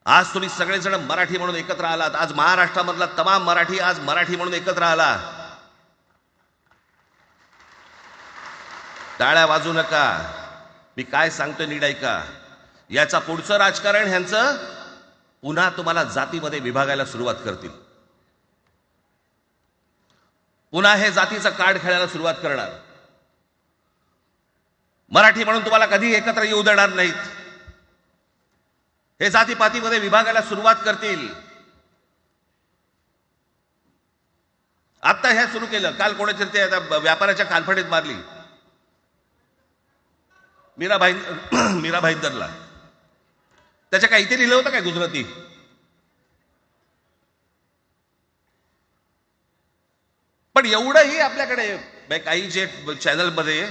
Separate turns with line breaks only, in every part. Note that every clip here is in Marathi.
आज तुम्ही सगळेजण मराठी म्हणून एकत्र आलात. आज महाराष्ट्रामधला तमाम मराठी आज मराठी म्हणून एकत्र आला. टाळ्या वाजू नका. मी काय सांगतोय नीट ऐका. याचा पुढचं राजकारण ह्यांचं पुन्हा तुम्हाला जातीमध्ये विभागायला सुरुवात करतील. पुन्हा हे जातीचं कार्ड खेळायला सुरुवात करणार. मराठी म्हणून तुम्हाला कधी एकत्र येऊ देणार नाहीत. हे जातीपातीमध्ये विभागायला सुरुवात करतील. आता हे सुरू केलं. काल कोणाच्या ते व्यापाऱ्याच्या कानफडीत मारली मीरा भाईंदरला. त्याच्या काय इथे लिहिलं होतं काय गुजराती? पण एवढंही आपल्याकडे काही जे चॅनलमध्ये,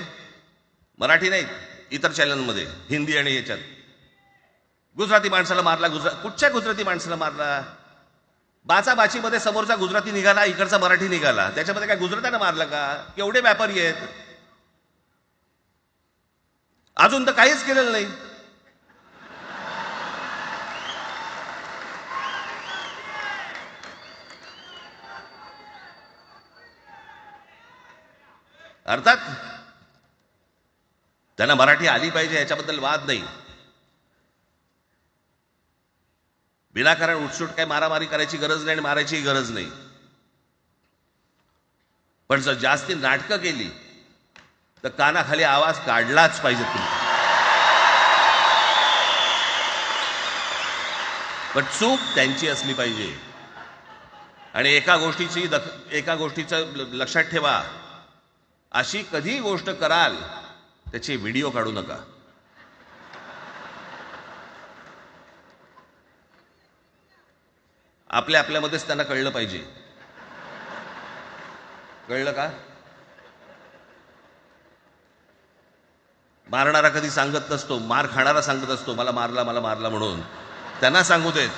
मराठी नाही इतर चॅनलमध्ये, हिंदी आणि याच्यात गुजराती माणसाला मारला. कुठच्या गुजराती माणसाला मारला? बाचाबाचीमध्ये समोरचा गुजराती निघाला, इकडचा मराठी निघाला. त्याच्यामध्ये काय गुजरात्यानं मारलं का? केवढे व्यापारी आहेत. अजून तर काहीच केलेलं नाही. अर्थात त्यांना मराठी आली पाहिजे याच्याबद्दल वाद नाही. विनाकारण उठसूट काय मारामारी करायची गरज नाही आणि मारायची गरज नाही. पण जर जास्ती नाटकं केली तर कानाखाली आवाज काढलाच पाहिजे तुम्ही. पण चूक त्यांची असली पाहिजे. आणि एका गोष्टीचं लक्षात ठेवा. अशी कधी गोष्ट कराल त्याची व्हिडिओ काढू नका. आपल्यामध्येच त्यांना कळलं पाहिजे. कळलं का? मारणारा कधी सांगत नसतो, मार खाणारा सांगत असतो मला मारला म्हणून. त्यांना सांगू देत.